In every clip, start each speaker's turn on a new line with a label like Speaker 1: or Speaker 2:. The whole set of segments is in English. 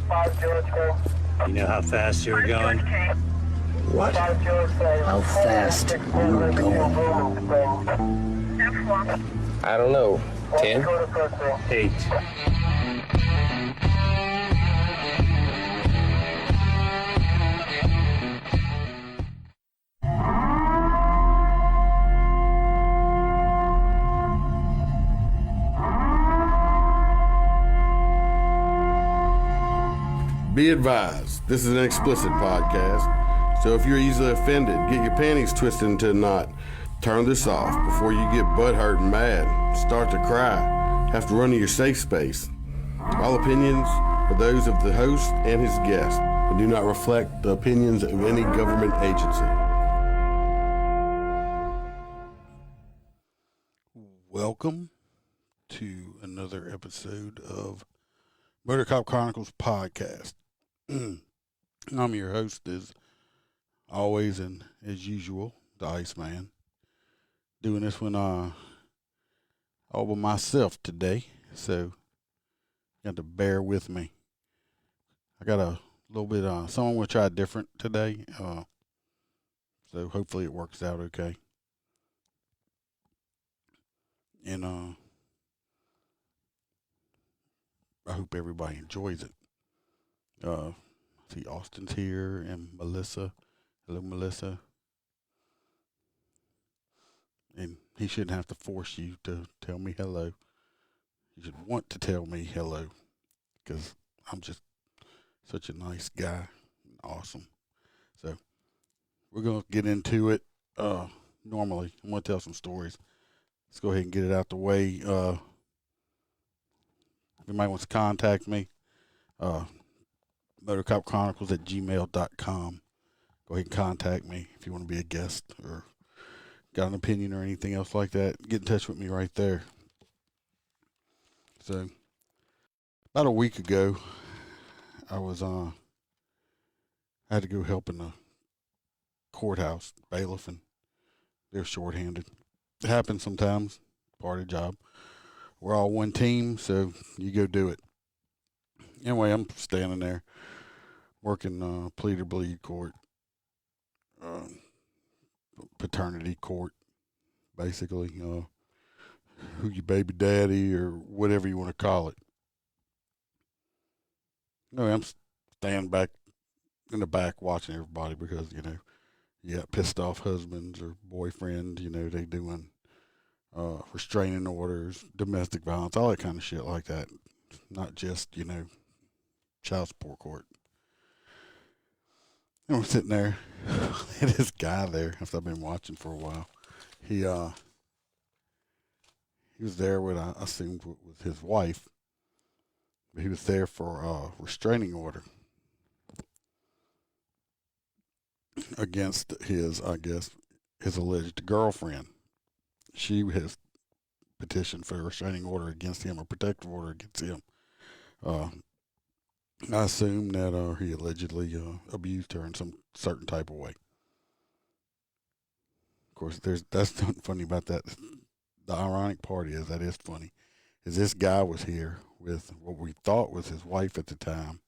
Speaker 1: You know how fast you were going?
Speaker 2: What? How fast you were going?
Speaker 3: I don't know. 10?
Speaker 1: 8.
Speaker 4: Be advised, this is an explicit podcast, so if you're easily offended, get your panties twisted into a knot, turn this off before you get butthurt and mad, start to cry, have to run to your safe space. All opinions are those of the host and his guest, and do not reflect the opinions of any government agency.
Speaker 5: Welcome to another episode of Motor Cop Chronicles podcast. I'm your host, as always and as usual, the Iceman. Doing this one all by myself today, so you have to bear with me. I got a little bit something we'll try different today, so hopefully it works out okay. And I hope everybody enjoys it. See, Austin's here and Melissa. Hello, Melissa. And he shouldn't have to force you to tell me hello. You should want to tell me hello, because I'm just such a nice guy. Awesome. So we're going to get into it. Normally, I'm going to tell some stories. Let's go ahead and get it out the way. If anybody wants to contact me, motorcopchronicles@gmail.com. Go ahead and contact me if you want to be a guest or got an opinion or anything else like that. Get in touch with me right there. So, about a week ago, I was I had to go help in the courthouse, bailiff, and they're shorthanded. It happens sometimes, part of the job. We're all one team, so you go do it. Anyway, I'm standing there working plead or bleed court, paternity court, basically, who your baby daddy or whatever you want to call it. No, I'm standing back in the back watching everybody because, you got pissed off husbands or boyfriends, they doing restraining orders, domestic violence, all that kind of shit like that. Not just, child support court. And we're sitting there, and this guy there, after I've been watching for a while, he was there with, I assumed, with his wife, but he was there for a restraining order against his alleged girlfriend. She has petitioned for a restraining order against him, or protective order against him. I assume that he allegedly abused her in some certain type of way. Of course, that's nothing funny about that. The ironic part is, that is funny, is this guy was here with what we thought was his wife at the time,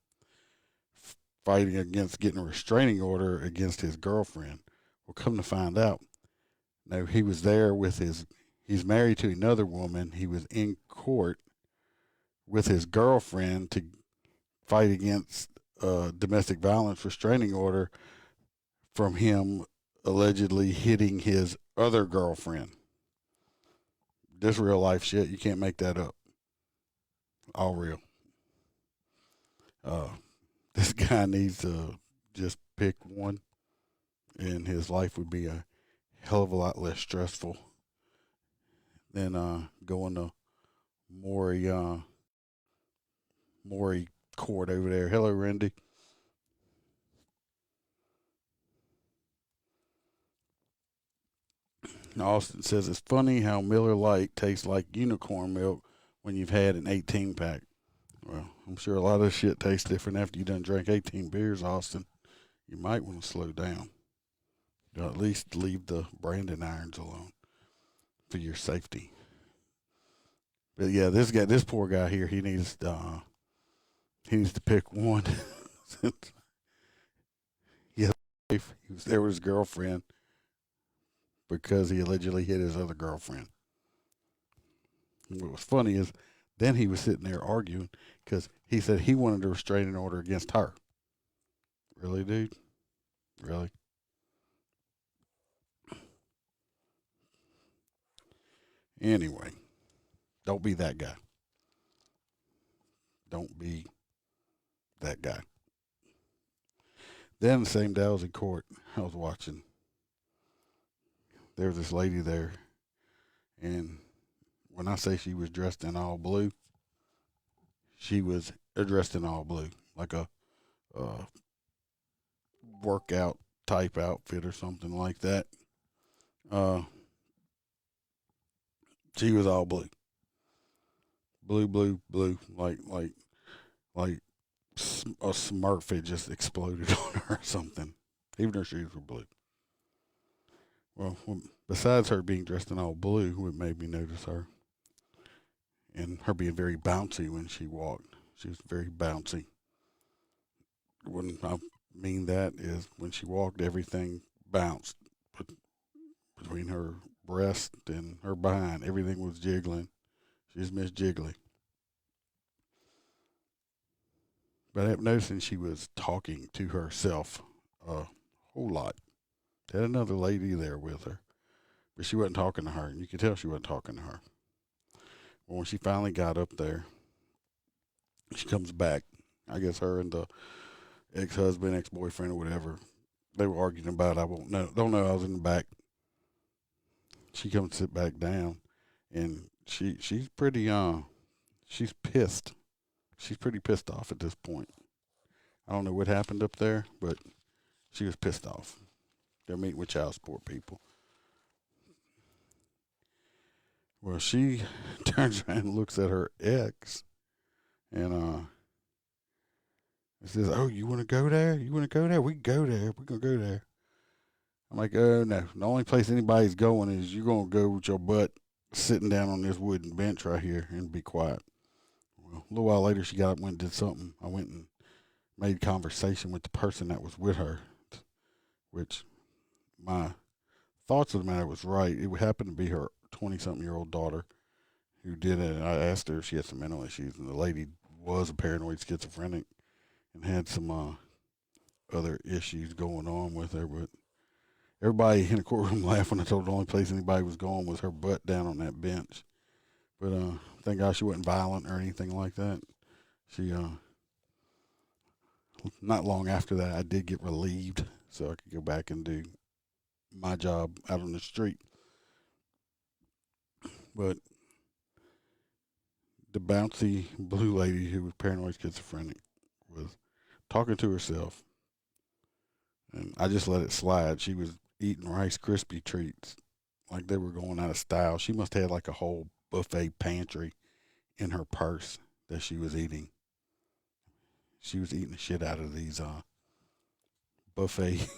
Speaker 5: fighting against getting a restraining order against his girlfriend. Well, come to find out, no, he was there with he's married to another woman. He was in court with his girlfriend to fight against domestic violence restraining order from him allegedly hitting his other girlfriend. This real life shit. You can't make that up. All real. This guy needs to just pick one, and his life would be a hell of a lot less stressful than going to Maury court over there. Hello, Randy. Austin says, it's funny how Miller Lite tastes like unicorn milk when you've had an 18-pack. Well, I'm sure a lot of this shit tastes different after you done drank 18 beers, Austin. You might want to slow down. Or at least leave the branding irons alone for your safety. But yeah, this poor guy here, he needs He needs to pick one. He was there with his girlfriend because he allegedly hit his other girlfriend. And what was funny is then he was sitting there arguing because he said he wanted a restraining order against her. Really, dude? Really? Anyway, don't be that guy. Don't be that guy. Then the same day I was in court, I was watching. There was this lady there, and when I say she was dressed in all blue, she was dressed in all blue, like a workout type outfit or something like that. She was all blue, blue, like a Smurf had just exploded on her or something. Even her shoes were blue. Well, besides her being dressed in all blue, what made me notice her, and her being very bouncy when she walked. She was very bouncy. When I mean that is when she walked, everything bounced between her breast and her behind. Everything was jiggling. She's Miss Jiggly. But I kept noticing she was talking to herself a whole lot. Had another lady there with her, but she wasn't talking to her, and you could tell she wasn't talking to her. Well, when she finally got up there, she comes back. I guess her and the ex-husband, ex-boyfriend, or whatever, they were arguing about. I won't know. Don't know. I was in the back. She comes to sit back down, and she's pretty she's pissed. She's pretty pissed off at this point. I don't know what happened up there, but she was pissed off. They're meeting with child support people. Well, she turns around and looks at her ex, and says, "Oh, you want to go there? You want to go there? We can go there. We're going to go there." I'm like, "Oh, no. The only place anybody's going is you're going to go with your butt sitting down on this wooden bench right here and be quiet." Well, a little while later, she got up and went and did something. I went and made conversation with the person that was with her, which my thoughts of the matter was right. It happened to be her 20-something-year-old daughter who did it. And I asked her if she had some mental issues, and the lady was a paranoid schizophrenic and had some other issues going on with her. But everybody in the courtroom laughed when I told her the only place anybody was going was her butt down on that bench. But thank God she wasn't violent or anything like that. She, not long after that, I did get relieved so I could go back and do my job out on the street. But the bouncy blue lady who was paranoid schizophrenic was talking to herself, and I just let it slide. She was eating Rice Krispie treats like they were going out of style. She must have had like a whole buffet pantry in her purse that she was eating. She was eating the shit out of these buffet,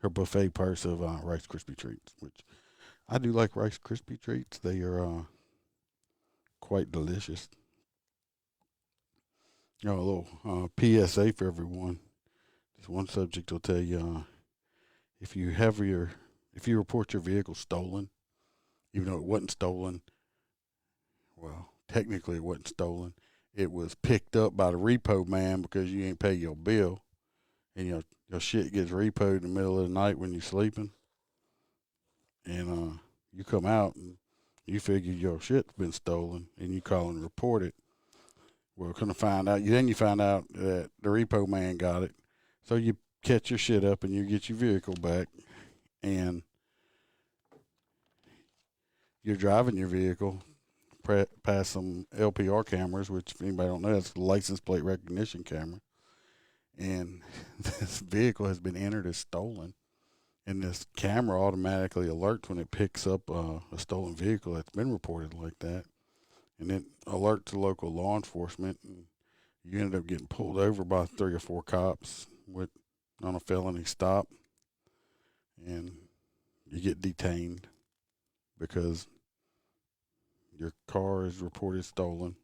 Speaker 5: her buffet purse of Rice Krispie treats, which I do like Rice Krispie treats. They are quite delicious. You know, a little PSA for everyone. Just one subject will tell you: if you report your vehicle stolen, even though it wasn't stolen, well, technically it wasn't stolen. It was picked up by the repo man because you ain't pay your bill, and your shit gets repoed in the middle of the night when you're sleeping, and you come out and you figure your shit's been stolen, and you call and report it. Well, you find out that the repo man got it, so you catch your shit up and you get your vehicle back, and you're driving your vehicle past some LPR cameras, which if anybody don't know, that's a license plate recognition camera. And this vehicle has been entered as stolen. And this camera automatically alerts when it picks up a stolen vehicle that's been reported like that. And it alerts the local law enforcement. And you ended up getting pulled over by 3 or 4 cops on a felony stop. And you get detained because your car is reported stolen.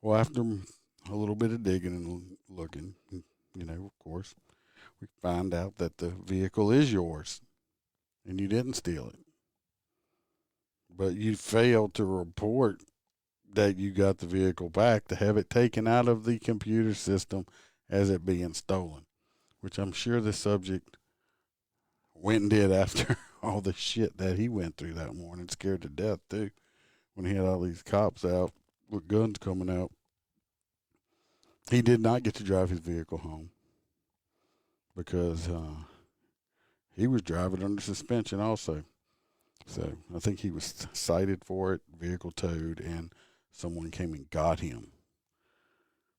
Speaker 5: Well, after a little bit of digging and looking, of course, we find out that the vehicle is yours and you didn't steal it. But you failed to report that you got the vehicle back, to have it taken out of the computer system as it being stolen, which I'm sure the subject went and did after all the shit that he went through that morning, scared to death too, when he had all these cops out with guns coming out. He did not get to drive his vehicle home because he was driving under suspension also. So I think he was cited for it, vehicle towed, and someone came and got him.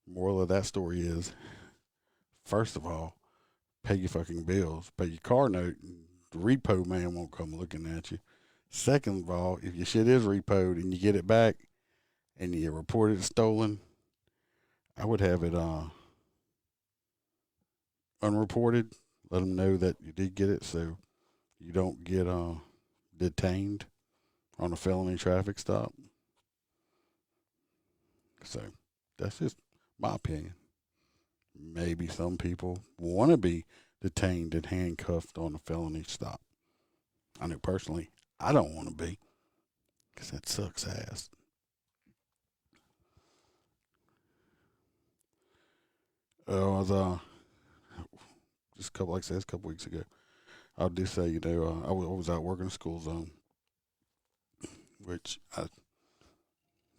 Speaker 5: Moral of that story is, first of all, pay your fucking bills, pay your car note, and the repo man won't come looking at you. Second of all, if your shit is repoed and you get it back and you report it stolen, I would have it unreported. Let them know that you did get it so you don't get detained on a felony traffic stop. So that's just my opinion. Maybe some people want to be detained and handcuffed on a felony stop. I know personally I don't want to be, because that sucks ass. I was just a couple weeks ago. I do say, I was out working the school zone, which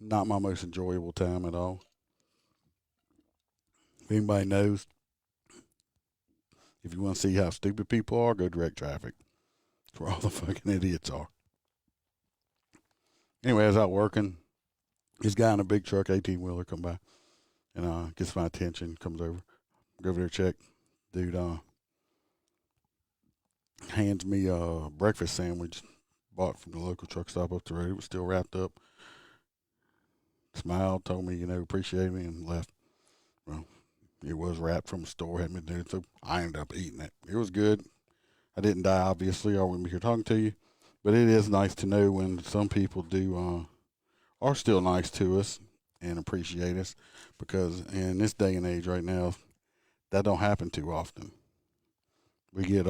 Speaker 5: not my most enjoyable time at all. If anybody knows, if you want to see how stupid people are, go direct traffic. That's where all the fucking idiots are. Anyway, I was out working. This guy in a big truck, 18-wheeler, come by and gets my attention, comes over. Go over there, check. Dude hands me a breakfast sandwich bought from the local truck stop up the road. It was still wrapped up. Smiled, told me, appreciate me, and left. Well, it was wrapped from a store, had me do it, so I ended up eating it. It was good. I didn't die, obviously, or I wouldn't be here talking to you. But it is nice to know when some people are still nice to us and appreciate us, because in this day and age right now, that don't happen too often. We get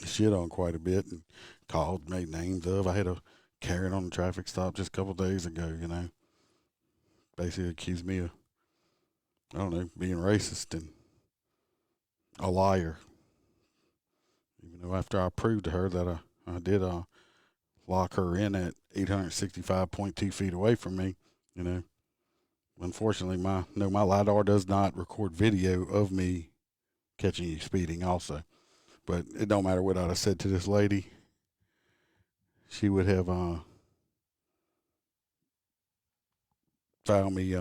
Speaker 5: shit on quite a bit and called, made names of. I had a Karen on the traffic stop just a couple of days ago, basically accused me of, I don't know, being racist and a liar. Even though after I proved to her that I did lock her in at 865.2 feet away from me, Unfortunately, my LiDAR does not record video of me catching you speeding also. But it don't matter what I'd have said to this lady. She would have found me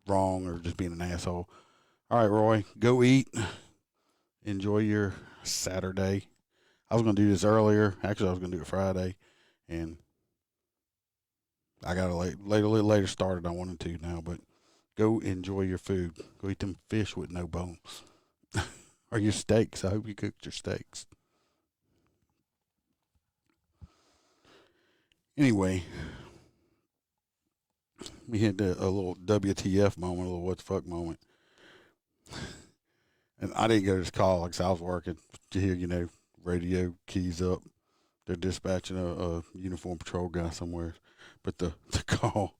Speaker 5: wrong or just being an asshole. All right, Roy, go eat. Enjoy your Saturday. I was going to do this earlier. Actually, I was going to do it Friday. And I got a little later started. I wanted to now, but go enjoy your food. Go eat them fish with no bones. Or your steaks. I hope you cooked your steaks. Anyway, we had a little WTF moment, a little what the fuck moment. And I didn't get this call because I was working. To hear, radio keys up. They're dispatching a uniformed patrol guy somewhere. But the call,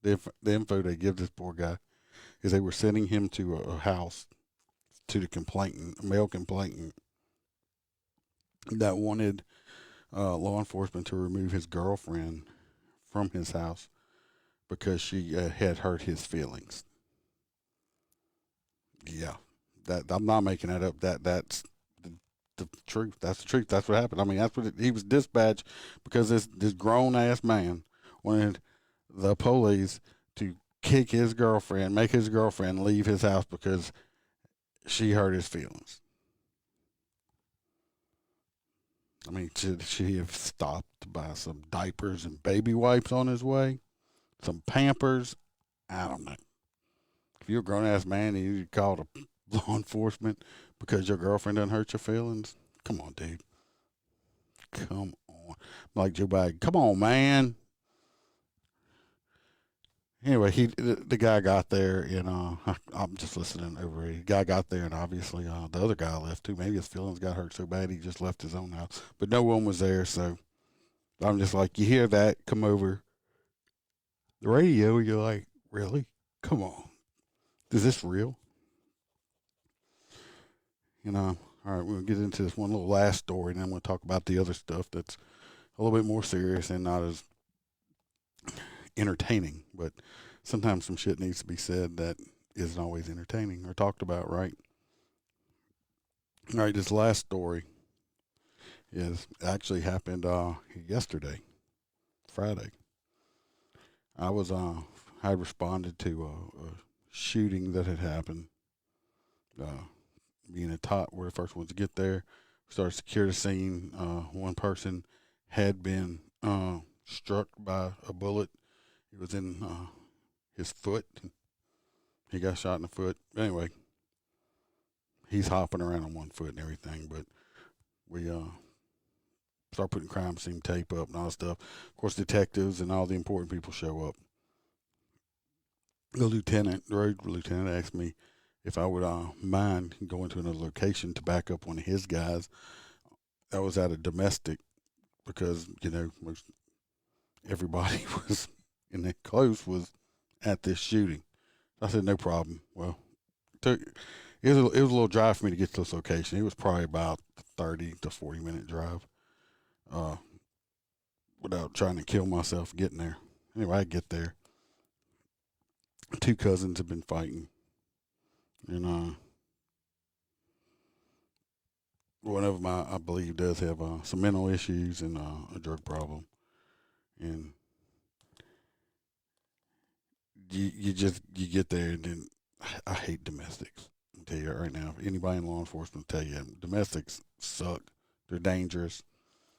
Speaker 5: the info they give this poor guy is they were sending him to a house, to the male complainant that wanted law enforcement to remove his girlfriend from his house because she had hurt his feelings. Yeah, that I'm not making that up. That's the truth. That's the truth. That's what happened. I mean, that's what he was dispatched because this grown ass man wanted the police to kick his girlfriend, make his girlfriend leave his house because she hurt his feelings. I mean, should he have stopped to buy some diapers and baby wipes on his way? Some Pampers? I don't know. If you're a grown-ass man and you call the law enforcement because your girlfriend done hurt your feelings, come on, dude. Come on. Like Joe Biden, come on, man. anyway, the guy got there, and I'm just listening over. The guy got there, and obviously the other guy left too. Maybe his feelings got hurt so bad he just left his own house, but no one was there. So I'm just like, you hear that come over the radio, you're like, really? Come on, is this real? All right, we'll get into this one little last story, and then we'll talk about the other stuff that's a little bit more serious and not as entertaining. But sometimes some shit needs to be said that isn't always entertaining or talked about, right? All right, this last story is actually happened yesterday, Friday. I had responded to a shooting that had happened. Being a top, we're the first ones to get there. We started to secure the scene. One person had been struck by a bullet. It was in his foot. He got shot in the foot. Anyway, he's hopping around on one foot and everything. But we start putting crime scene tape up and all that stuff. Of course, detectives and all the important people show up. The road lieutenant asked me if I would mind going to another location to back up one of his guys. That was at a domestic because, most everybody was in that close was at this shooting. I said, no problem. Well, it was a little drive for me to get to this location. It was probably about 30 to 40-minute drive without trying to kill myself getting there. Anyway, I get there. Two cousins have been fighting. And one of them, I believe, does have some mental issues and a drug problem. And you get there, and then I hate domestics. I'll tell you right now. Anybody in law enforcement will tell you domestics suck. They're dangerous,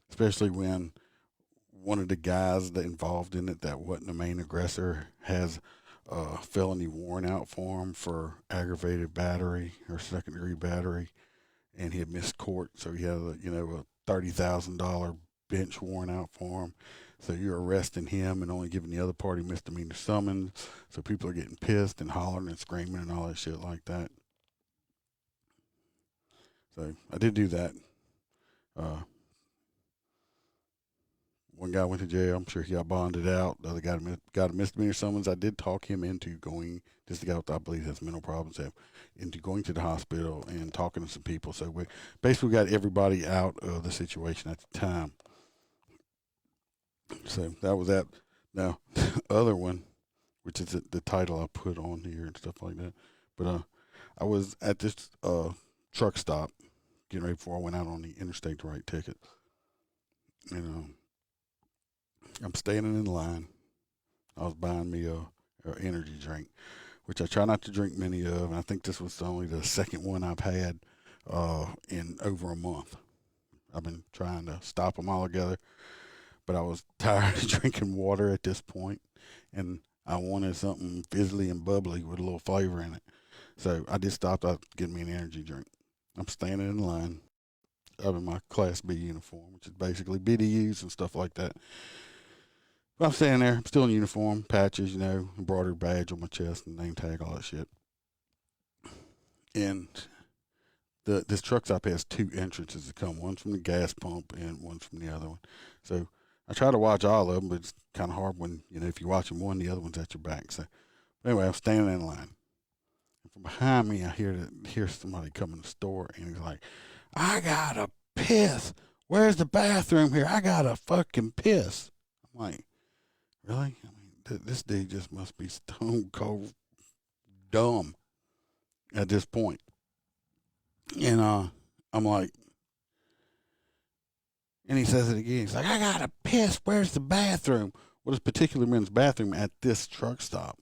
Speaker 5: especially when one of the guys that involved in it that wasn't the main aggressor has a felony warrant out for him for aggravated battery or second-degree battery, and he had missed court, so he had a $30,000 bench warrant out for him. So you're arresting him and only giving the other party misdemeanor summons. So people are getting pissed and hollering and screaming and all that shit like that. So I did do that. One guy went to jail. I'm sure he got bonded out. The other guy got a misdemeanor summons. I did talk him into going, just the guy with, I believe, has mental problems, into going to the hospital and talking to some people. So we basically got everybody out of the situation at the time. So that was that. Now, the other one, which is the title I put on here and stuff like that. But I was at this truck stop getting ready before I went out on the interstate to write tickets. And I'm standing in line. I was buying me a energy drink, which I try not to drink many of. And I think this was only the second one I've had in over a month. I've been trying to stop them all together, but I was tired of drinking water at this point, and I wanted something fizzly and bubbly with a little flavor in it. So I just stopped out getting me an energy drink. I'm standing in line. I'm in my Class B uniform, which is basically BDUs and stuff like that. But I'm standing there. I'm still in uniform, patches, embroidered badge on my chest and name tag, all that shit. And this truck stop has two entrances to come. One's from the gas pump and one's from the other one. So I try to watch all of them, but it's kind of hard when, if you're watching one, the other one's at your back. So anyway, I'm standing in line. And from behind me, I hear somebody come in the store, and he's like, I gotta piss. Where's the bathroom here? I gotta fucking piss. I'm like, really? I mean, this dude just must be stone cold dumb at this point. And I'm like, and he says it again. He's like, I gotta piss. Where's the bathroom? Well, this particular men's bathroom at this truck stop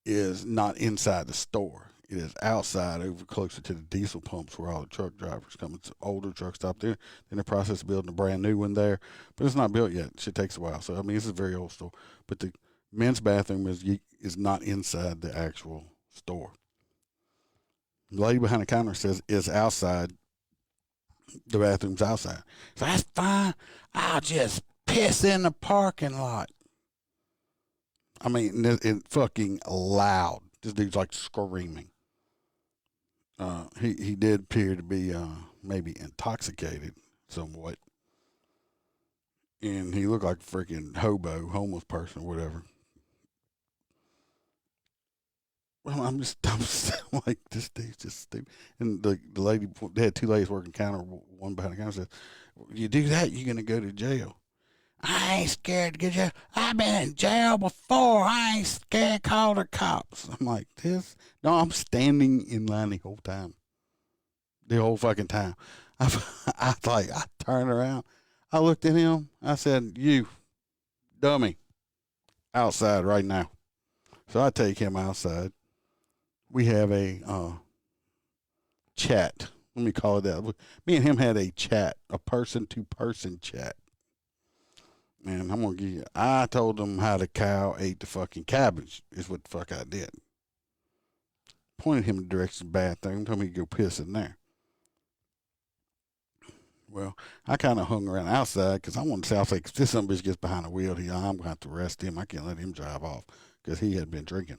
Speaker 5: is not inside the store. It is outside, over closer to the diesel pumps where all the truck drivers come. It's an older truck stop there. They're in the process of building a brand new one there, but it's not built yet. Shit takes a while. So, I mean, this is a very old store. But the men's bathroom is not inside the actual store. The lady behind the counter says it's outside. The bathroom's outside. So that's fine. I'll just piss in the parking lot. I mean, it fucking loud. This dude's like screaming. He did appear to be maybe intoxicated somewhat, and he looked like a freaking homeless person, or whatever. Well, I'm just like, this dude's just stupid. And the lady, they had two ladies working counter, one behind the counter, said, "You do that, you're gonna go to jail." I ain't scared to get jail. I've been in jail before. I ain't scared. Call the cops. I'm like, this? No, I'm standing in line the whole time. The whole fucking time. I turned around. I looked at him. I said, "You, dummy, outside right now." So I take him outside. We have a chat. Let me call it that. Me and him had a chat, a person-to-person chat. Man, I'm going to give you, I told him how the cow ate the fucking cabbage, is what the fuck I did. Pointed him in the direction of the bathroom, told me to go piss in there. Well, I kind of hung around outside because I wanted to say, I was like, if this son bitch gets behind the wheel, I'm going to have to arrest him. I can't let him drive off because he had been drinking.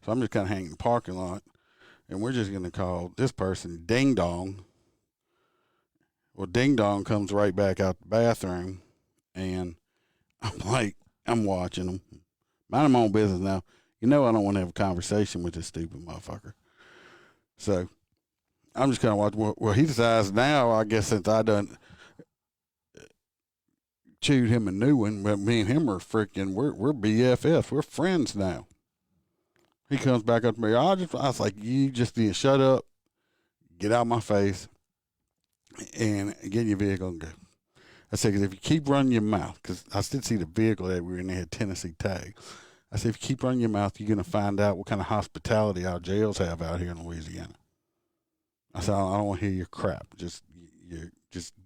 Speaker 5: So I'm just kind of hanging in the parking lot, and we're just going to call this person Ding Dong. Well, Ding Dong comes right back out the bathroom. And I'm like, I'm watching him. Minding my own business now. You know I don't want to have a conversation with this stupid motherfucker. So I'm just kind of watching. Well, he decides now, I guess since I done chewed him a new one, but me and him are freaking, we're BFFs. We're friends now. He comes back up to me. I was like, you just need to shut up, get out of my face, and get in your vehicle and go. I said, because if you keep running your mouth, because I did see the vehicle that we were in, they had Tennessee tag. I said, if you keep running your mouth, you're going to find out what kind of hospitality our jails have out here in Louisiana. I said, I don't want to hear your crap. Just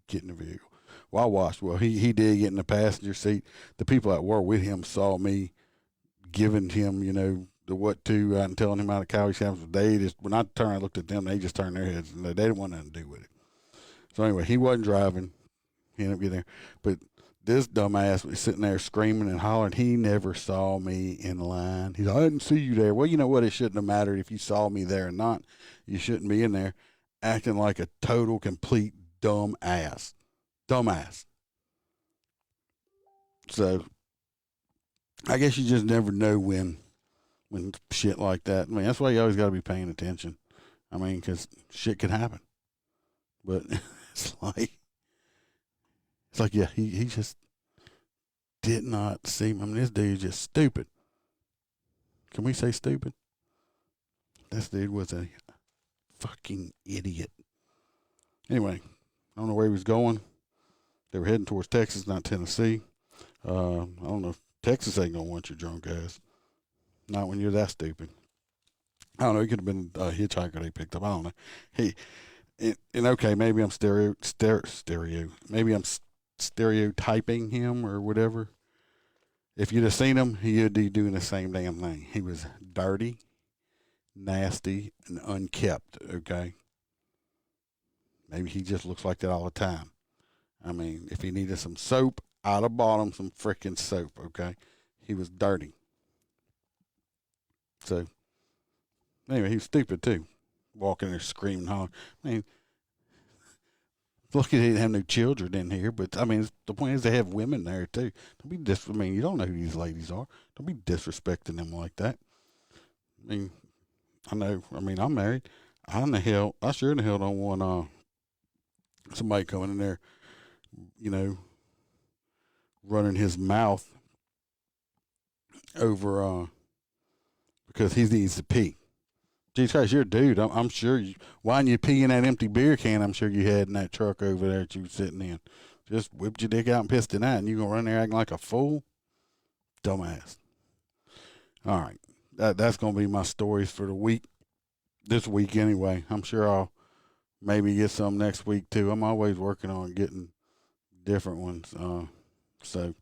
Speaker 5: get in the vehicle. Well, I watched. Well, he did get in the passenger seat. The people that were with him saw me giving him, the what to and telling him how to cow sandwich. They just, when I turned, I looked at them, they just turned their heads, and they didn't want nothing to do with it. So anyway, he wasn't driving. He ended up getting there. But this dumbass was sitting there screaming and hollering. He never saw me in line. He's like, I didn't see you there. Well, you know what? It shouldn't have mattered if you saw me there or not. You shouldn't be in there acting like a total, complete dumbass. Dumbass. So I guess you just never know when shit like that. I mean, that's why you always got to be paying attention. I mean, because shit can happen. But it's like, yeah, he just did not see me. I mean, this dude's just stupid. Can we say stupid? This dude was a fucking idiot. Anyway, I don't know where he was going. They were heading towards Texas, not Tennessee. I don't know if Texas ain't going to want your drunk ass. Not when you're that stupid. I don't know. He could have been a hitchhiker they picked up. I don't know. And okay, maybe I'm maybe I'm stereotyping him or whatever. If you'd have seen him, he'd be doing the same damn thing. He was dirty, nasty, and unkept, okay? Maybe he just looks like that all the time. I mean, if he needed some soap, I'd have bought him some freaking soap, okay? He was dirty. So, anyway, he was stupid too. Walking there screaming, hollering. I mean, lucky they didn't have no children in here, but I mean, the point is they have women there too. Don't be I mean, you don't know who these ladies are. Don't be disrespecting them like that. I mean, I know. I mean, I'm married. I sure in the hell don't want somebody coming in there, running his mouth over because he needs to pee. Jesus Christ, you're a dude. I'm sure why didn't you pee in that empty beer can I'm sure you had in that truck over there that you were sitting in? Just whipped your dick out and pissed it out, and you going to run there acting like a fool? Dumbass. All right. That's going to be my stories for the week. This week anyway. I'm sure I'll maybe get some next week too. I'm always working on getting different ones. So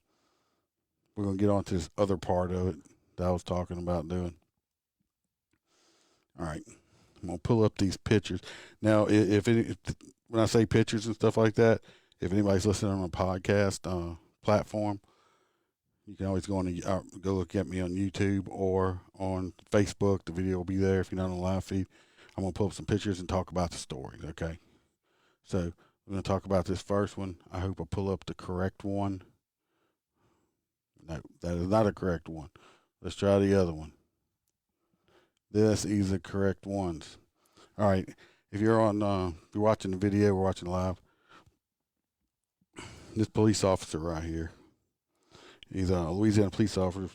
Speaker 5: we're going to get on to this other part of it that I was talking about doing. All right, I'm going to pull up these pictures. Now, when I say pictures and stuff like that, if anybody's listening on a podcast platform, You can always go go look at me on YouTube or on Facebook. The video will be there if you're not on the live feed. I'm going to pull up some pictures and talk about the stories, okay? So I'm going to talk about this first one. I hope I pull up the correct one. No, that is not a correct one. Let's try the other one. This is the correct ones. All right. If you're watching the video or watching live, this police officer right here, he's a Louisiana police officer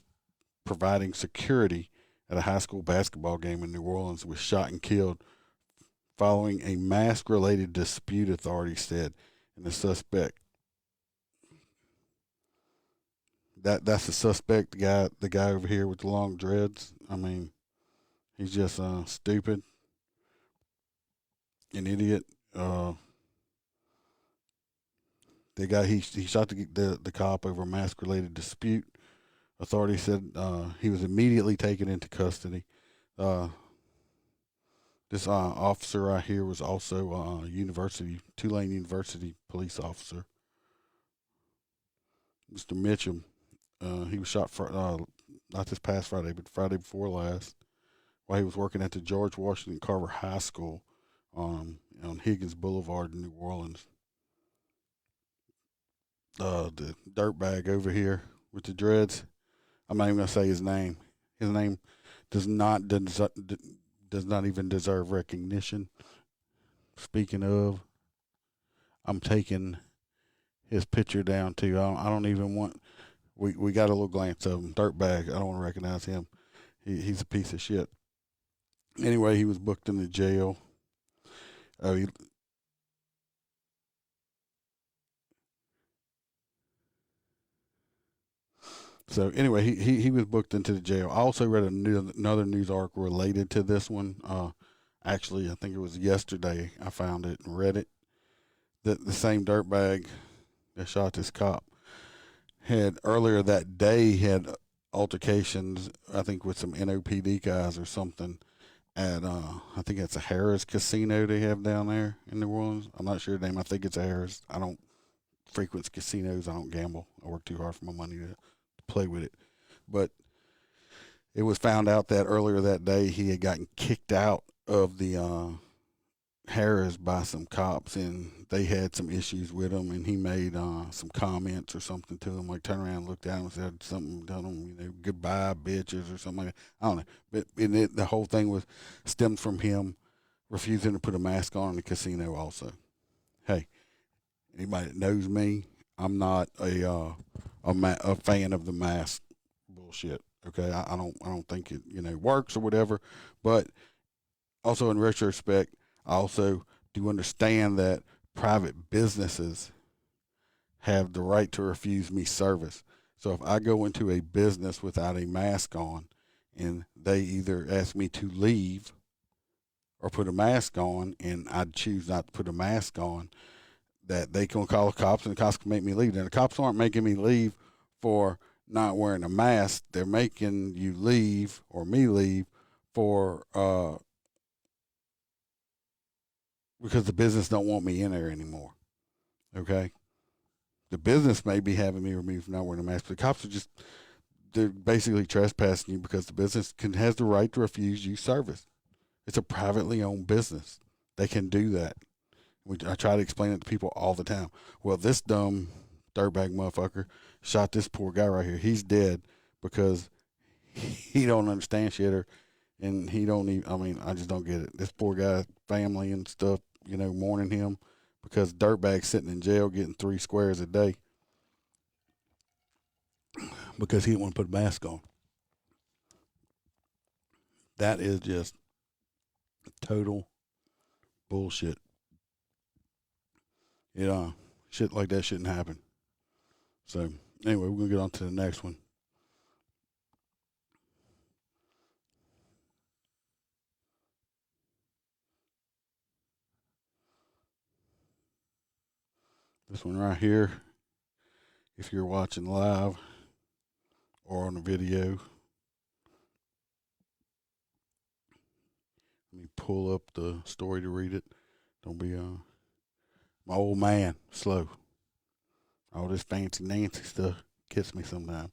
Speaker 5: providing security at a high school basketball game in New Orleans, was shot and killed following a mask-related dispute, authorities said. And the suspect, that's the suspect, the guy over here with the long dreads. I mean, he's just stupid, an idiot. The guy he shot the cop over a mask-related dispute. Authorities said he was immediately taken into custody. This officer right here was also a Tulane University police officer. Mr. Mitchum, he was shot not this past Friday, but Friday before last, while he was working at the George Washington Carver High School on Higgins Boulevard in New Orleans. The dirtbag over here with the dreads, I'm not even going to say his name. His name does not even deserve recognition. Speaking of, I'm taking his picture down too. I don't even want. We got a little glance of him. Dirtbag. I don't want to recognize him. He's a piece of shit. Anyway, he was booked into jail. So anyway, he was booked into the jail. I also read another news article related to this one. Actually, I think it was yesterday I found it and read it. That the same dirtbag that shot this cop had earlier that day had altercations, I think, with some NOPD guys or something at I think it's a Harris Casino they have down there in New Orleans. I'm not sure the name. I think it's a Harris. I don't frequent casinos. I don't gamble. I work too hard for my money to play with it. But it was found out that earlier that day he had gotten kicked out of the Harris by some cops, and they had some issues with him, and he made some comments or something to him, like turned around and looked at him and said something to him, goodbye bitches or something like that. I don't know. But the whole thing stemmed from him refusing to put a mask on in the casino also. Hey, anybody that knows me, I'm not a fan of the mask bullshit. Okay, I don't think it works or whatever. But also in retrospect, I also do understand that private businesses have the right to refuse me service. So if I go into a business without a mask on, and they either ask me to leave or put a mask on, and I choose not to put a mask on, that they can call the cops, and the cops can make me leave. And the cops aren't making me leave for not wearing a mask. They're making you leave, or me leave, for because the business don't want me in there anymore. Okay? The business may be having me removed from not wearing a mask, but the cops they're basically trespassing you because the business has the right to refuse you service. It's a privately owned business. They can do that. I try to explain it to people all the time. Well, this dumb dirtbag motherfucker shot this poor guy right here. He's dead because he don't understand shit, and he don't even, I just don't get it. This poor guy's family and stuff, mourning him because dirtbag's sitting in jail getting 3 squares a day because he didn't want to put a mask on. That is just total bullshit. Shit like that shouldn't happen. So anyway, we're gonna get on to the next one. This one right here, if you're watching live or on the video, let me pull up the story to read it. Don't be my old man slow. All this fancy Nancy stuff gets me sometimes.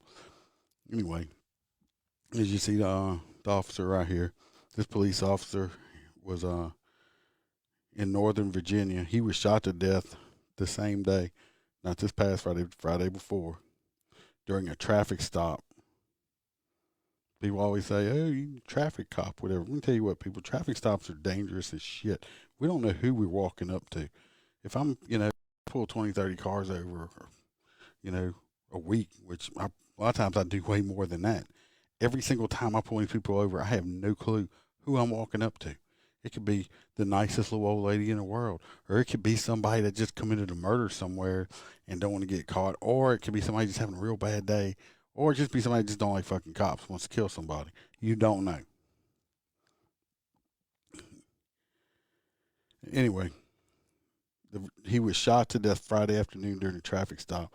Speaker 5: Anyway, as you see the officer right here, this police officer was in Northern Virginia. He was shot to death the same day, not this past Friday, Friday before, during a traffic stop. People always say, "Oh, you traffic cop, whatever." Let me tell you what, people, traffic stops are dangerous as shit. We don't know who we're walking up to. If I'm, pull 20, 30 cars over, a week, which a lot of times I do way more than that. Every single time I pull these people over, I have no clue who I'm walking up to. It could be the nicest little old lady in the world, or it could be somebody that just committed a murder somewhere and don't want to get caught, or it could be somebody just having a real bad day, or just be somebody that just don't like fucking cops, wants to kill somebody. You don't know. Anyway, he was shot to death Friday afternoon during a traffic stop,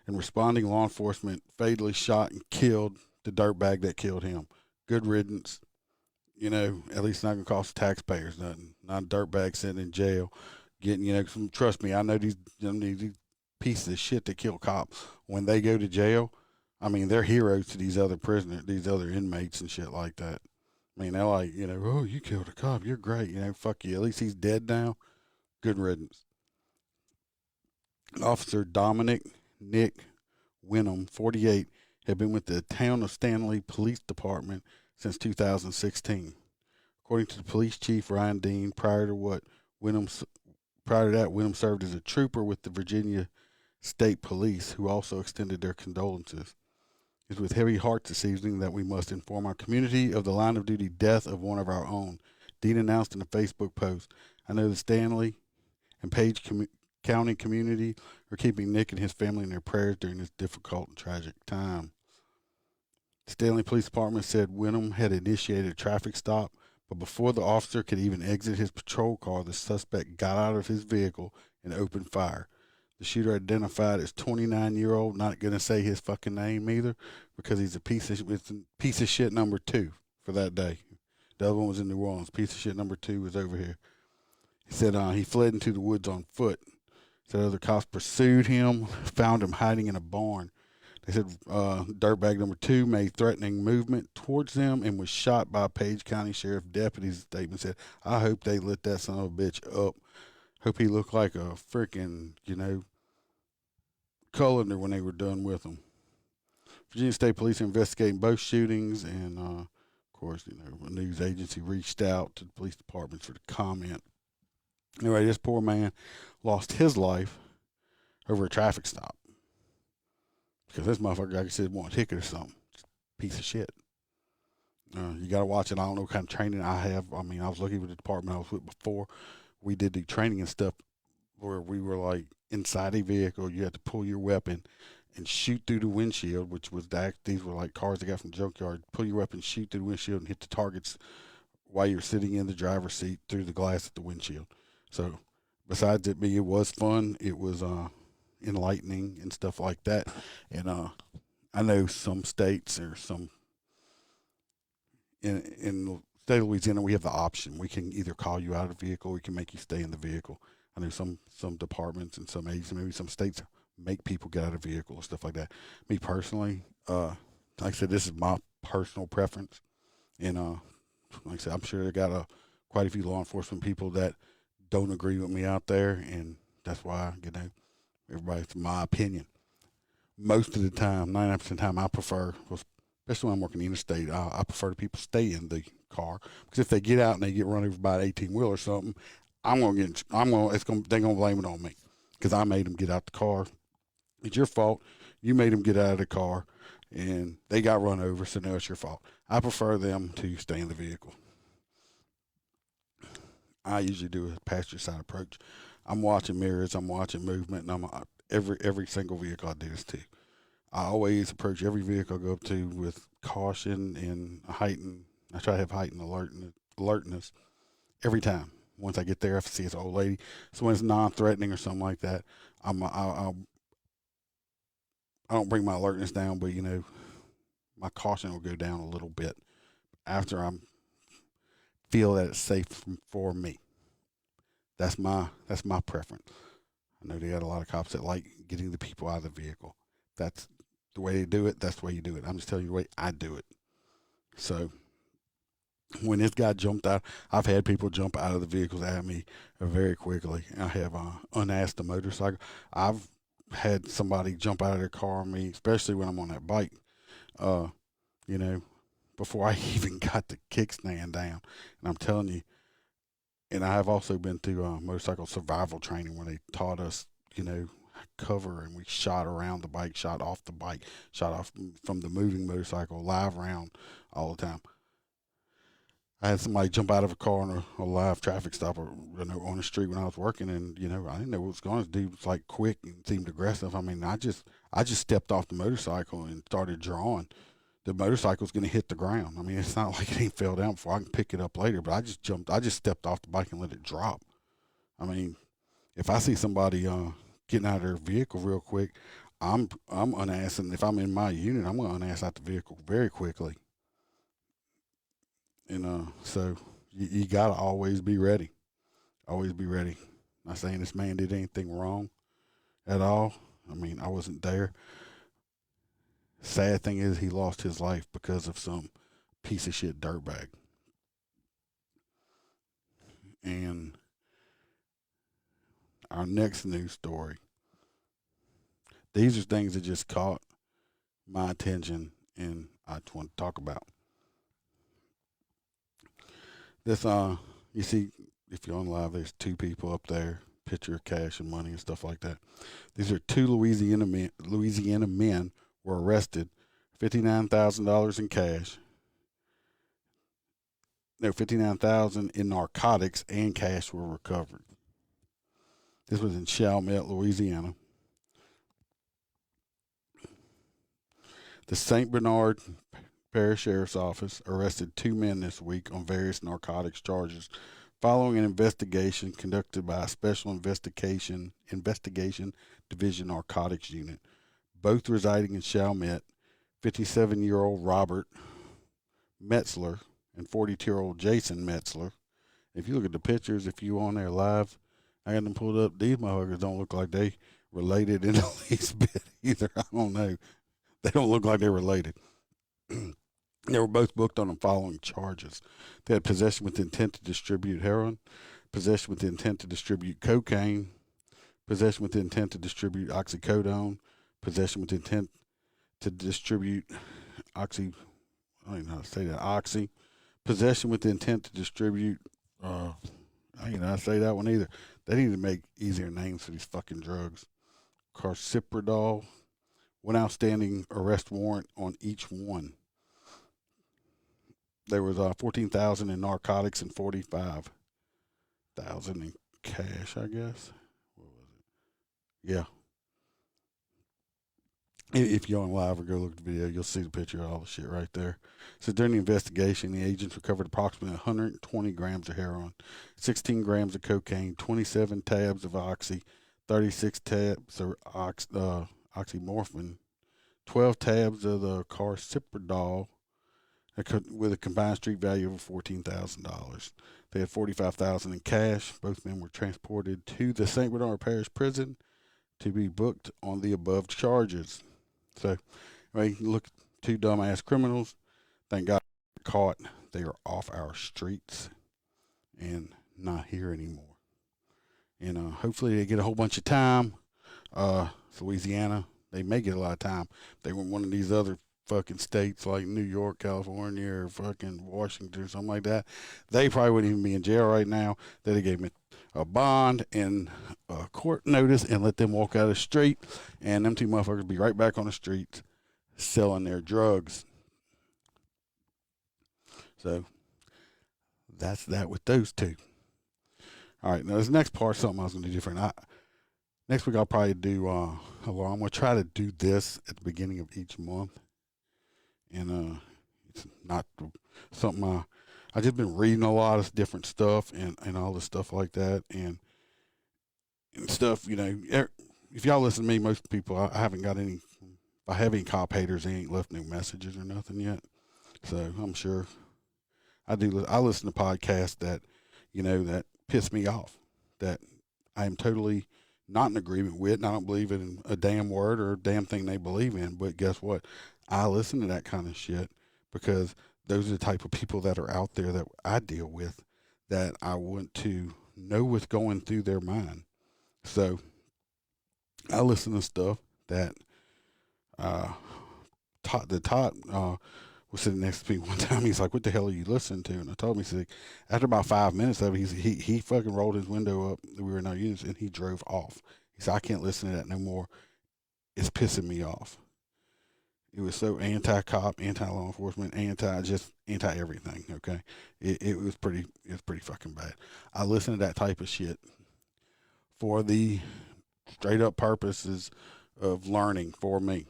Speaker 5: and responding law enforcement fatally shot and killed the dirtbag that killed him. Good riddance. At least not going to cost the taxpayers nothing. Not a dirtbag sitting in jail getting, trust me, I know these pieces of shit that kill cops, when they go to jail, I mean, they're heroes to these other prisoners, these other inmates and shit like that. I mean, they're like, "Oh, you killed a cop. You're great. Fuck you. At least he's dead now. Good riddance." Officer Dominic Nick Winham, 48, had been with the Town of Stanley Police Department since 2016. According to the police chief, Ryan Dean, prior to that, Winham served as a trooper with the Virginia State Police, who also extended their condolences. It's with heavy hearts this evening that we must inform our community of the line of duty death of one of our own. Dean announced in a Facebook post, "I know the Stanley and Page County community are keeping Nick and his family in their prayers during this difficult and tragic time." The Stanley Police Department said Winham had initiated a traffic stop, but before the officer could even exit his patrol car, the suspect got out of his vehicle and opened fire. The shooter, identified as 29-year-old, not going to say his fucking name either, because he's a piece of shit number 2 for that day. The other one was in New Orleans. Piece of shit number 2 was over here. He said he fled into the woods on foot. Said other cops pursued him, found him hiding in a barn. They said dirtbag number 2 made threatening movement towards them and was shot by Page County Sheriff deputies. Statement said, "I hope they lit that son of a bitch up. Hope he looked like a freaking, colander when they were done with him." Virginia State Police are investigating both shootings, and of course, a news agency reached out to the police departments for the comment. Anyway, this poor man lost his life over a traffic stop because this motherfucker, like I said, wanted a ticket or something. Just a piece of shit. You got to watch it. I don't know what kind of training I have. I mean, I was lucky with the department I was with before. We did the training and stuff where we were like inside a vehicle. You had to pull your weapon and shoot through the windshield, which was these were like cars they got from the junkyard. Pull your weapon, shoot through the windshield, and hit the targets while you're sitting in the driver's seat through the glass at the windshield. So besides it was fun, it was enlightening and stuff like that. And I know some states or some in the state of Louisiana, we have the option. We can either call you out of the vehicle, or we can make you stay in the vehicle. I know some departments and some agencies, maybe some states, make people get out of the vehicle and stuff like that. Me personally, like I said, this is my personal preference. And like I said, I'm sure they got quite a few law enforcement people that don't agree with me out there, and that's why, everybody's my opinion. Most of the time, 99% of the time, I prefer, especially when I'm working the interstate, I prefer people stay in the car, because if they get out and they get run over by an 18-wheel or something, they're gonna blame it on me, because I made them get out the car. It's your fault. You made them get out of the car, and they got run over, so now it's your fault. I prefer them to stay in the vehicle. I usually do a passenger side approach. I'm watching mirrors, I'm watching movement, and every single vehicle I do this to. I always approach every vehicle I go up to with caution and I try to have heightened alertness every time. Once I get there, if I see it's an old lady, so when it's non-threatening or something like that, I don't bring my alertness down, but my caution will go down a little bit after I feel that it's safe for me. That's my preference. I know they got a lot of cops that like getting the people out of the vehicle. That's the way they do it, that's the way you do it. I'm just telling you the way I do it. So when this guy jumped out, I've had people jump out of the vehicles at me very quickly. I have unasked a motorcycle. I've had somebody jump out of their car on me, especially when I'm on that bike, before I even got the kickstand down. And I'm telling you, and I have also been through motorcycle survival training where they taught us, cover, and we shot around the bike, shot off the bike, shot off from the moving motorcycle, live round all the time. I had somebody jump out of a car on a live traffic stop on the street when I was working, and I didn't know what was going on. This dude was like quick and seemed aggressive. I mean, I just stepped off the motorcycle and started drawing. The motorcycle's going to hit the ground. I mean, it's not like it ain't fell down before. I can pick it up later, but I just stepped off the bike and let it drop. I mean, if I see somebody getting out of their vehicle real quick, I'm unassing. If I'm in my unit, I'm going to unass out the vehicle very quickly. And so you got to always be ready. Always be ready. Not saying this man did anything wrong at all. I mean, I wasn't there. Sad thing is he lost his life because of some piece of shit dirtbag. And our next news story. These are things that just caught my attention and I want to talk about. This, you see, if you're on live, there's two people up there, picture of cash and money and stuff like that. These are two Louisiana men were arrested, $59,000 in cash. No, $59,000 in narcotics and cash were recovered. This was in Chalmette, Louisiana. The St. Bernard Parish Sheriff's Office arrested two men this week on various narcotics charges following an investigation conducted by a Special Investigation Division Narcotics Unit, both residing in Chalmette. 57-year-old Robert Metzler and 42-year-old Jason Metzler. If you look at the pictures, if you on there live, I got them pulled up. These motherfuckers don't look like they related in the least bit either. I don't know. They don't look like they're related. They were both booked on the following charges. They had possession with intent to distribute heroin, possession with intent to distribute cocaine, possession with intent to distribute oxycodone, possession with intent to distribute oxy, I don't even know how to say that, oxy, possession with the intent to distribute, I don't even know how to say that one either. They need to make easier names for these fucking drugs. Carciprodol, one outstanding arrest warrant on each one. There was $14,000 in narcotics and $45,000 in cash, I guess. What was it? Yeah. If you're on live or go look at the video, you'll see the picture of all the shit right there. So during the investigation, the agents recovered approximately 120 grams of heroin, 16 grams of cocaine, 27 tabs of oxy, 36 tabs of oxymorphine, 12 tabs of the carciprodol, with a combined street value of $14,000. They had $45,000 in cash. Both men were transported to the St. Bernard Parish Prison to be booked on the above charges. So, look, two dumbass criminals. Thank God they're caught. They are off our streets and not here anymore. And hopefully they get a whole bunch of time. Louisiana, they may get a lot of time. They were one of these other fucking states like New York, California, or fucking Washington or something like that. They probably wouldn't even be in jail right now. They gave me a bond and a court notice and let them walk out of the street, and them two motherfuckers be right back on the streets selling their drugs. So that's that with those two. All right, now this next part, something I was going to do different. Next week I'll probably do, I'm going to try to do this at the beginning of each month. And it's not something I just been reading a lot of different stuff and all this stuff like that and stuff, if y'all listen to me, most people, I haven't got any, if I have any cop haters, they ain't left no messages or nothing yet. So I'm sure I listen to podcasts that, that piss me off, that I am totally not in agreement with, and I don't believe in a damn word or a damn thing they believe in. But guess what? I listen to that kind of shit because those are the type of people that are out there that I deal with, that I want to know what's going through their mind. So I listen to stuff that Todd was sitting next to me one time. He's like, "What the hell are you listening to?" And I told him, he said, after about 5 minutes of it, he fucking rolled his window up. We were in our units, and he drove off. He said, "I can't listen to that no more. It's pissing me off." It was so anti-cop, anti-law enforcement, anti-everything. Okay, it was pretty fucking bad. I listen to that type of shit for the straight up purposes of learning for me.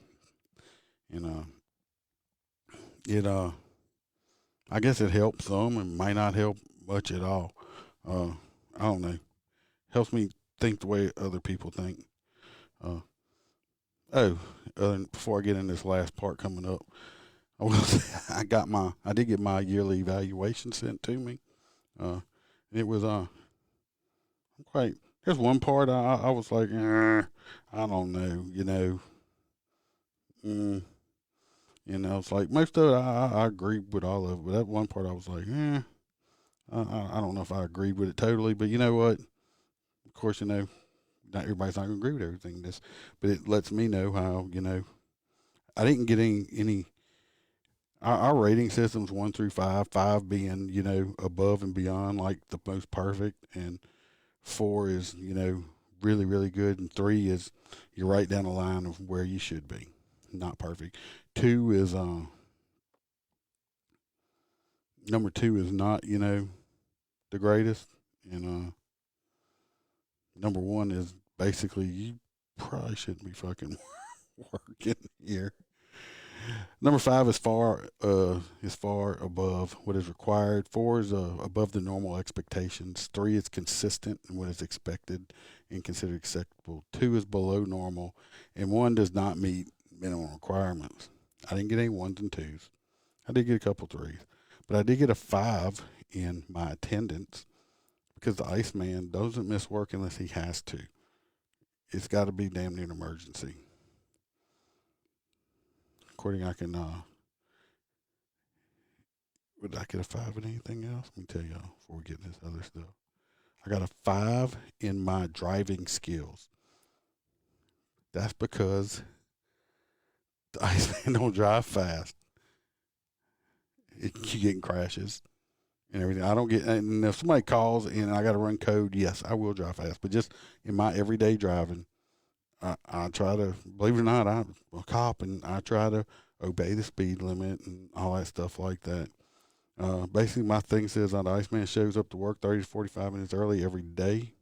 Speaker 5: I guess it helps some and might not help much at all. I don't know. Helps me think the way other people think. Before I get in this last part coming up, I will say I did get my yearly evaluation sent to me. It was there's one part I was like, I don't know, it's like most of it I agree with all of it, but that one part I was like, I don't know if I agreed with it totally, but you know what? Of course, not everybody's not going to agree with everything. But it lets me know how, I didn't get any our rating system's 1 through 5, 5 being, above and beyond, like the most perfect, and 4 is, really, really good, and 3 is you're right down the line of where you should be. Not perfect. 2 is number 2 is not, the greatest, and number 1 is basically you probably shouldn't be fucking working here. Number 5 is far above what is required. 4 is above the normal expectations. 3 is consistent in what is expected and considered acceptable. 2 is below normal, and 1 does not meet minimum requirements. I didn't get any 1s and 2s. I did get a couple 3s, but I did get a 5 in my attendance because the Iceman doesn't miss work unless he has to. It's got to be damn near an emergency. According, I can, would I get a 5 in anything else? Let me tell y'all before we get into this other stuff. I got a 5 in my driving skills. That's because the Iceman don't drive fast. You get in crashes and everything. I don't get, and if somebody calls and I got to run code, yes, I will drive fast. But just in my everyday driving, I try to, believe it or not, I'm a cop, and I try to obey the speed limit and all that stuff like that. Basically, my thing says the Iceman shows up to work 30 to 45 minutes early every day.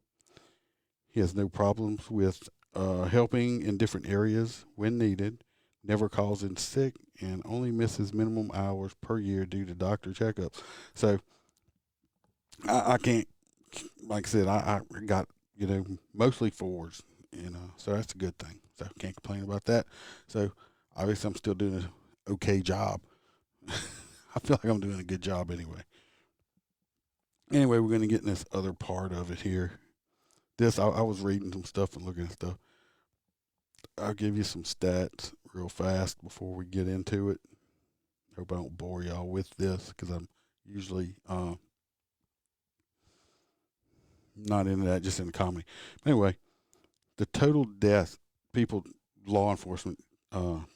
Speaker 5: He has no problems with helping in different areas when needed, never calls in sick, and only misses minimum hours per year due to doctor checkups. So I can't, like I said, I got, mostly 4s. So that's a good thing. So can't complain about that. So obviously I'm still doing an okay job. I feel like I'm doing a good job anyway. Anyway, we're going to get in this other part of it here. I was reading some stuff and looking at stuff. I'll give you some stats real fast before we get into it. Hope I don't bore y'all with this because I'm usually not into that, just in the comedy. But anyway, the total death, law enforcement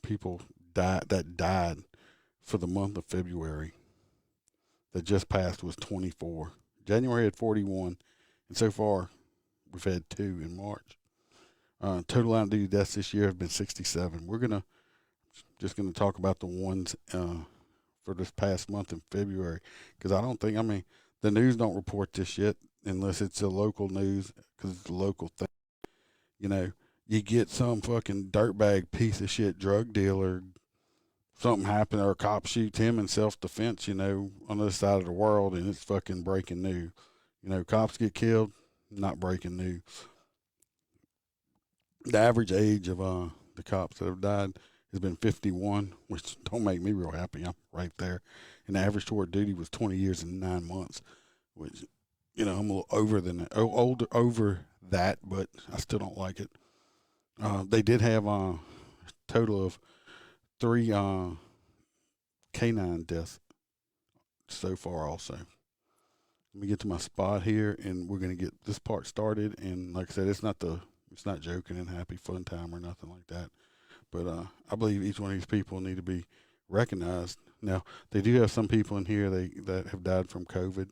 Speaker 5: people that died for the month of February that just passed was 24. January had 41, and so far we've had 2 in March. Total line of duty deaths this year have been 67. We're just gonna talk about the ones for this past month in February, because the news don't report this shit unless it's a local news, because it's a local thing. You get some fucking dirtbag piece of shit drug dealer, something happened, or a cop shoots him in self-defense, on the other side of the world, and it's fucking breaking news. Cops get killed, not breaking news. The average age of the cops that have died has been 51, which don't make me real happy. I'm right there. And the average toward duty was 20 years and 9 months, which, I'm a little over that, but I still don't like it. They did have a total of 3 canine deaths so far also. Let me get to my spot here, and we're going to get this part started. And like I said, it's not joking and happy fun time or nothing like that. But I believe each one of these people need to be recognized. Now, they do have some people in here that have died from COVID,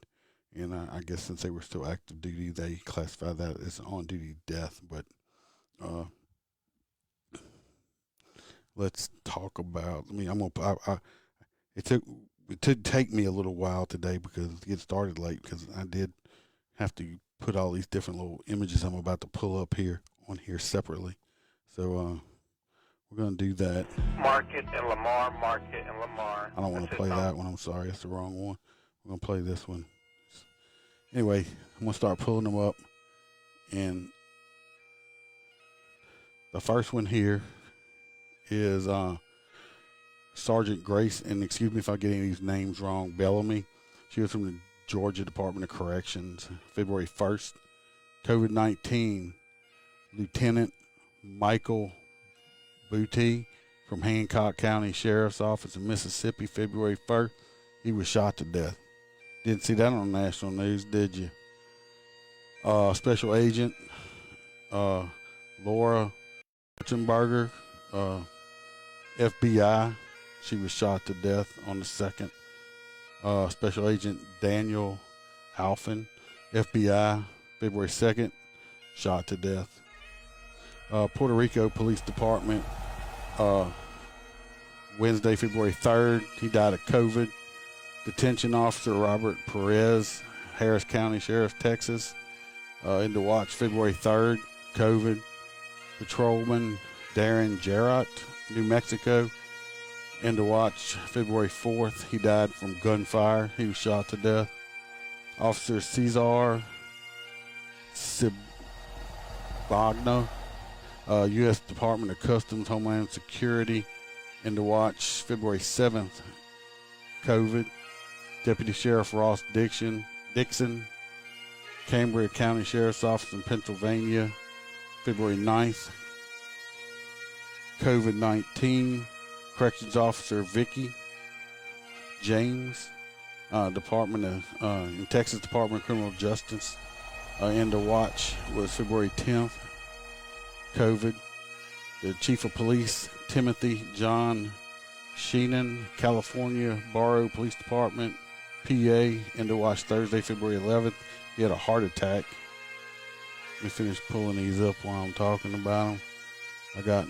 Speaker 5: and I guess since they were still active duty, they classify that as on-duty death. But let's talk about. It did take me a little while today because to get started late, because I did have to put all these different little images I'm about to pull up here on here separately. So we're going to do that.
Speaker 6: Market and Lamar, Market and Lamar.
Speaker 5: I don't want to play that one. I'm sorry. That's the wrong one. We're going to play this one. Anyway, I'm going to start pulling them up. And the first one here is Sergeant Grace, and excuse me if I get any of these names wrong, Bellamy. She was from the Georgia Department of Corrections, February 1st. COVID-19, Lieutenant Michael Booty from Hancock County Sheriff's Office in Mississippi, February 1st. He was shot to death. Didn't see that on national news, did you? Special Agent Laura Schwarzenberger, FBI. She was shot to death on the 2nd. Special Agent Daniel Alphen, FBI, February 2nd, shot to death. Puerto Rico Police Department, Wednesday, February 3rd, he died of COVID. Detention Officer Robert Perez, Harris County Sheriff, Texas, into watch February 3rd, COVID. Patrolman Darren Jarrett, New Mexico, into watch February 4th. He died from gunfire. He was shot to death. Officer Cesar Sibagna, U.S. Department of Customs, Homeland Security, into watch February 7th, COVID. Deputy Sheriff Ross Dixon, Cambria County Sheriff's Office in Pennsylvania, February 9th, COVID-19. Corrections Officer Vicky James, in Texas Department of Criminal Justice, into watch was February 10th, COVID. The Chief of Police Timothy John Sheenan, California Borough Police Department, PA, into watch Thursday, February 11th. He had a heart attack. Let me finish pulling these up while I'm talking about them. I got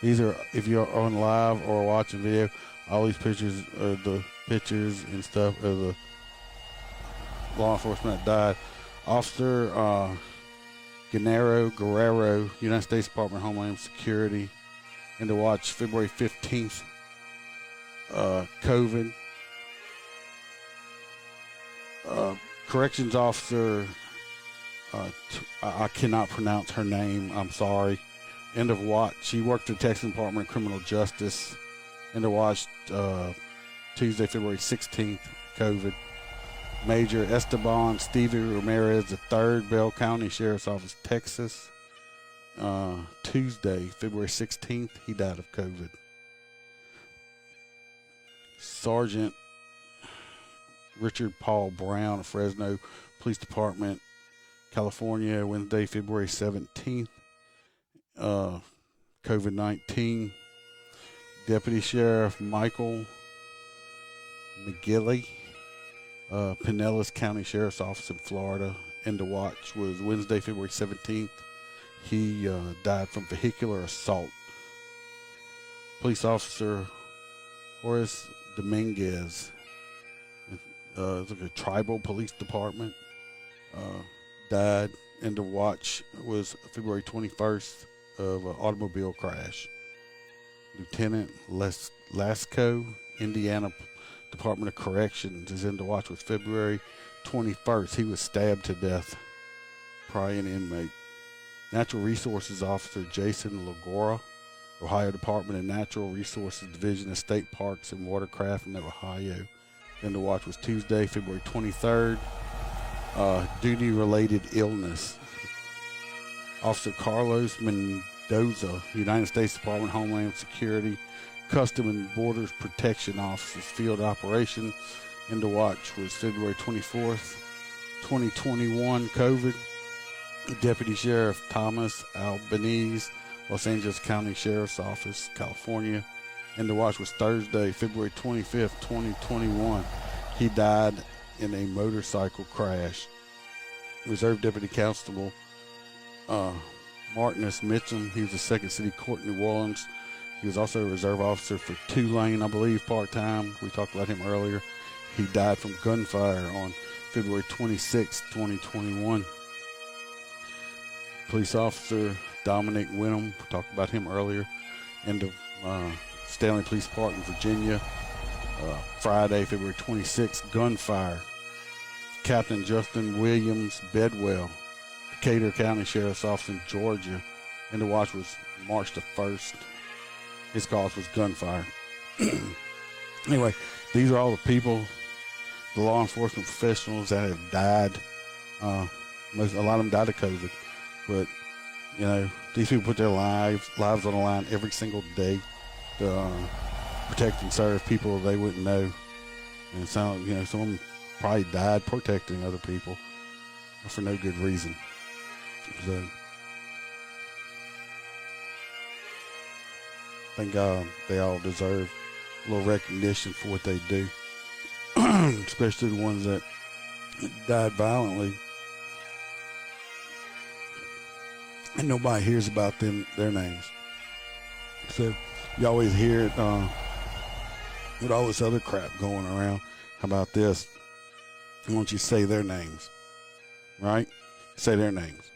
Speaker 5: these are, if you're on live or watching video, all these pictures are the pictures and stuff of the law enforcement that died. Officer Guerrero, United States Department of Homeland Security, into watch February 15th, COVID. Corrections Officer, I cannot pronounce her name, I'm sorry. End of watch. She worked for the Texas Department of Criminal Justice. End of watch Tuesday, February 16th, COVID. Major Esteban Stevie Ramirez III, Bell County Sheriff's Office, Texas. Tuesday, February 16th, he died of COVID. Sergeant Richard Paul Brown of Fresno Police Department, California, Wednesday, February 17th. COVID-19. Deputy Sheriff Michael McGilly, Pinellas County Sheriff's Office in Florida, into watch was Wednesday, February 17th. He died from vehicular assault. Police Officer Horace Dominguez, it's like a tribal police department, died. Into watch was February 21st of an automobile crash. Lieutenant Lasco, Indiana Department of Corrections, is into watch was February 21st. He was stabbed to death, probably an inmate. Natural Resources Officer Jason Lagora, Ohio Department of Natural Resources Division of State Parks and Watercraft in Ohio. Into watch was Tuesday, February 23rd. duty-related illness. Officer Carlos Mendoza, United States Department of Homeland Security, Custom and Borders Protection Officer's field operation into watch was February 24th, 2021. COVID. Deputy Sheriff Thomas Albanese, Los Angeles County Sheriff's Office, California. Into watch was Thursday, February 25th, 2021. He died in a motorcycle crash. Reserve Deputy Constable Martinus Mitchum, he was the Second City Court in New Orleans. He was also a reserve officer for Tulane, I believe, part-time. We talked about him earlier. He died from gunfire on February 26, 2021. Police officer Dominic Wenham, we talked about him earlier, into Stanley Police Park in Virginia. Friday, February 26, gunfire. Captain Justin Williams Bedwell, Decatur County Sheriff's Office in Georgia. And the watch was March the 1st. His cause was gunfire. Anyway, these are all the people, the law enforcement professionals that have died. A lot of them died of COVID. But, you know, these people put their lives on the line every single day to protect and serve people they wouldn't know. And some of them probably died protecting other people for no good reason. So, thank God they all deserve a little recognition for what they do, especially the ones that died violently. And nobody hears about their names. So you always hear it with all this other crap going around. How about this? Why don't you say their names? Right? Say their names.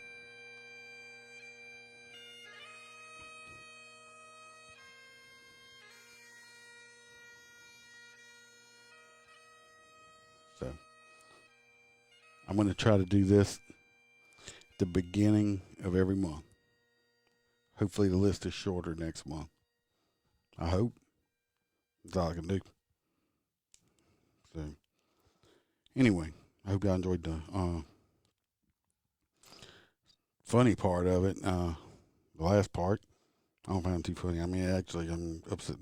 Speaker 5: So I'm going to try to do this at the beginning of every month. Hopefully the list is shorter next month. I hope. That's all I can do. So anyway, I hope y'all enjoyed the funny part of it. The last part, I don't find it too funny. I mean, actually, I'm upset.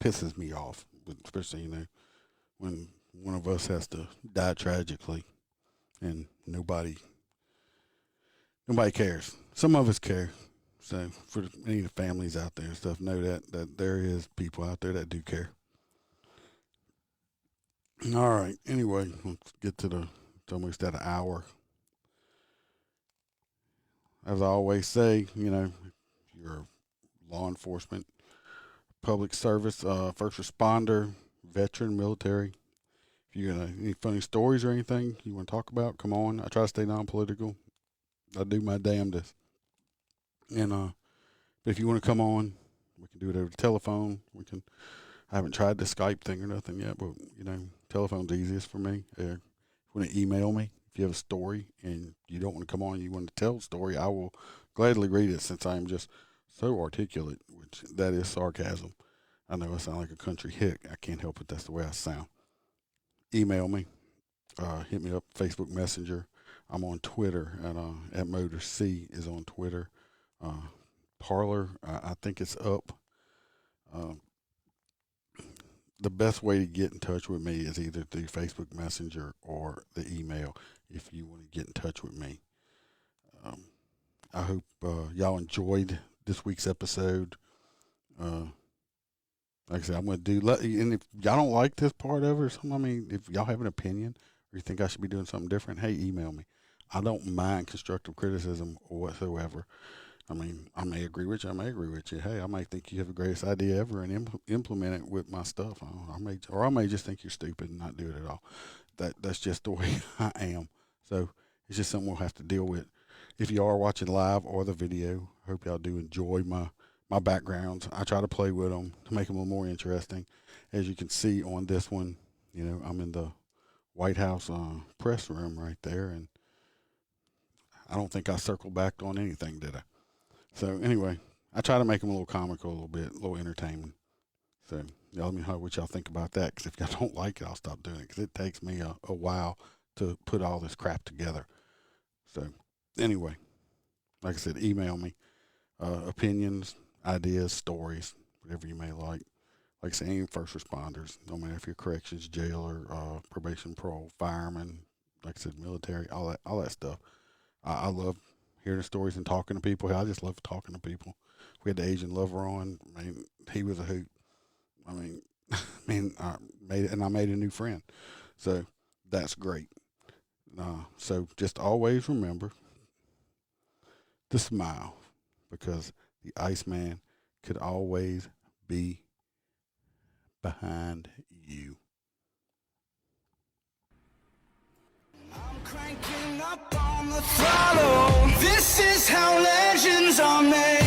Speaker 5: Pisses me off, especially, when one of us has to die tragically and nobody cares. Some of us care. So for any of the families out there and stuff, know that there is people out there that do care. All right. Anyway, let's get to it's almost at an hour. As I always say, if you're law enforcement, public service, first responder, veteran, military, if you got any funny stories or anything you want to talk about, come on. I try to stay non-political. I do my damnedest. And but if you want to come on, we can do it over the telephone. I haven't tried the Skype thing or nothing yet, but telephone's easiest for me. If you want to email me, if you have a story and you don't want to come on, you want to tell the story, I will gladly read it, since I am just so articulate, which that is sarcasm. I know I sound like a country hick. I can't help it. That's the way I sound. Email me. Hit me up, Facebook Messenger. I'm on Twitter at Motor C is on Twitter. Parler, I think it's up. The best way to get in touch with me is either through Facebook Messenger or the email if you want to get in touch with me. I hope y'all enjoyed this week's episode. Like I said, I'm going to do, and if y'all don't like this part of it or something, if y'all have an opinion or you think I should be doing something different, hey, email me. I don't mind constructive criticism whatsoever. I may agree with you. I may agree with you. Hey, I might think you have the greatest idea ever and implement it with my stuff. I may just think you're stupid and not do it at all. That's just the way I am. So it's just something we'll have to deal with. If you are watching live or the video, I hope y'all do enjoy my backgrounds. I try to play with them to make them a little more interesting. As you can see on this one, I'm in the White House press room right there, and I don't think I circled back on anything, did I? So anyway, I try to make them a little comical, a little bit, a little entertaining. So y'all let me know what y'all think about that, because if y'all don't like it, I'll stop doing it, because it takes me a while to put all this crap together. So anyway, like I said, email me opinions, ideas, stories, whatever you may like. Like I say, any first responders, no matter if you're corrections, jailer, probation, parole, fireman, like I said, military, all that stuff. I love hearing the stories and talking to people. I just love talking to people. We had the Asian lover on. I mean, he was a hoot. I mean, I made a new friend. So that's great. So just always remember to smile, because the Iceman could always be behind you.
Speaker 7: I'm cranking up on the throttle. This is how legends are made.